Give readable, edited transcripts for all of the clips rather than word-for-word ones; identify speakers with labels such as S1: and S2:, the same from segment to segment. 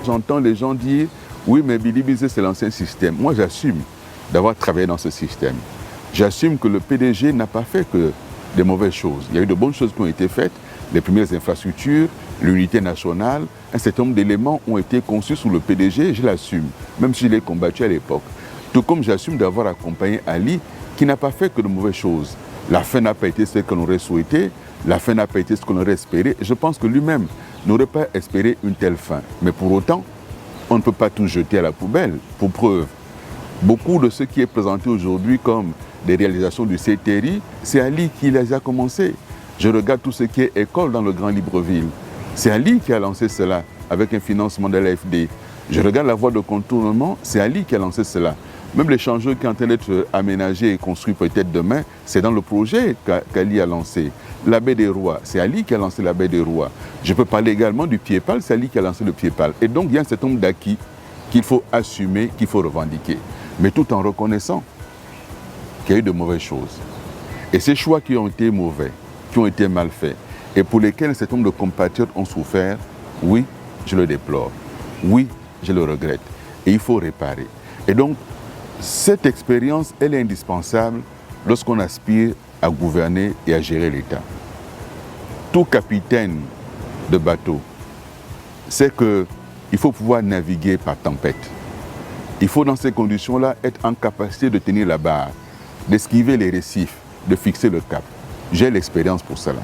S1: j'entends les gens dire « Oui, mais Billy Bizet, c'est l'ancien système ». Moi, j'assume d'avoir travaillé dans ce système. J'assume que le PDG n'a pas fait que des mauvaises choses. Il y a eu de bonnes choses qui ont été faites, les premières infrastructures, l'unité nationale, un certain nombre d'éléments ont été conçus sous le PDG, je l'assume, même si je l'ai combattu à l'époque. Tout comme j'assume d'avoir accompagné Ali, qui n'a pas fait que de mauvaises choses. La fin n'a pas été ce qu'on aurait souhaité, la fin n'a pas été ce qu'on aurait espéré. Je pense que lui-même n'aurait pas espéré une telle fin. Mais pour autant, on ne peut pas tout jeter à la poubelle. Pour preuve, beaucoup de ce qui est présenté aujourd'hui comme des réalisations du CTRI, c'est Ali qui les a commencées. Je regarde tout ce qui est école dans le Grand Libreville. C'est Ali qui a lancé cela avec un financement de l'AFD. Je regarde la voie de contournement, c'est Ali qui a lancé cela. Même l'échangeur qui est en train d'être aménagé et construit peut-être demain, c'est dans le projet qu'Ali a lancé. La baie des Rois, c'est Ali qui a lancé la baie des Rois. Je peux parler également du Pied-Pal, c'est Ali qui a lancé le Pied-Pal. Et donc il y a un certain nombre d'acquis qu'il faut assumer, qu'il faut revendiquer. Mais tout en reconnaissant qu'il y a eu de mauvaises choses. Et ces choix qui ont été mauvais, qui ont été mal faits, et pour lesquels un certain nombre de compatriotes ont souffert, oui, je le déplore. Oui, je le regrette. Et il faut réparer. Et donc, cette expérience, elle est indispensable lorsqu'on aspire à gouverner et à gérer l'État. Tout capitaine de bateau sait qu'il faut pouvoir naviguer par tempête. Il faut dans ces conditions-là être en capacité de tenir la barre, d'esquiver les récifs, de fixer le cap. J'ai l'expérience pour cela.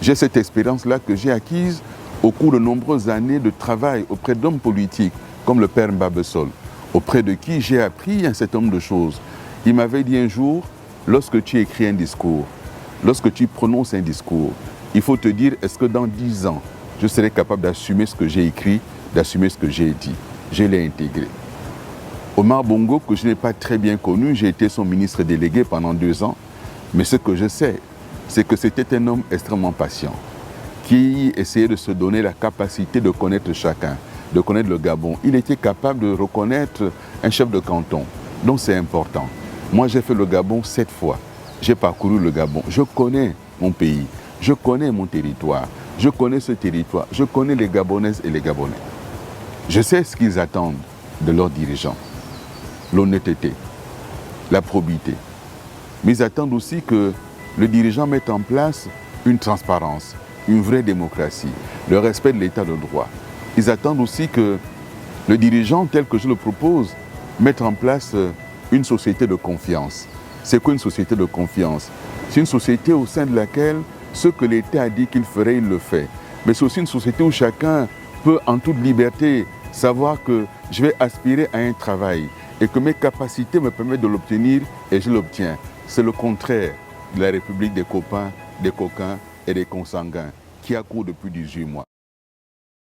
S1: J'ai cette expérience-là que j'ai acquise au cours de nombreuses années de travail auprès d'hommes politiques comme le père Mbabesol, auprès de qui j'ai appris un certain nombre de choses. Il m'avait dit un jour, lorsque tu écris un discours, lorsque tu prononces un discours, il faut te dire, est-ce que dans 10 ans, je serai capable d'assumer ce que j'ai écrit, d'assumer ce que j'ai dit. Je l'ai intégré. Omar Bongo, que je n'ai pas très bien connu, j'ai été son ministre délégué pendant 2 ans, mais ce que je sais, c'est que c'était un homme extrêmement patient, qui essayait de se donner la capacité de connaître chacun, de connaître le Gabon. Il était capable de reconnaître un chef de canton, donc c'est important. Moi, j'ai fait le Gabon 7 fois. J'ai parcouru le Gabon. Je connais mon pays, je connais mon territoire, je connais ce territoire, je connais les Gabonaises et les Gabonais. Je sais ce qu'ils attendent de leurs dirigeants. L'honnêteté, la probité. Mais ils attendent aussi que le dirigeant mette en place une transparence, une vraie démocratie, le respect de l'état de droit. Ils attendent aussi que le dirigeant, tel que je le propose, mette en place une société de confiance. C'est quoi une société de confiance? C'est une société au sein de laquelle ce que l'État a dit qu'il ferait, il le fait. Mais c'est aussi une société où chacun peut en toute liberté savoir que je vais aspirer à un travail et que mes capacités me permettent de l'obtenir et je l'obtiens. C'est le contraire de la République des copains, des coquins et des consanguins qui a cours depuis 18 mois.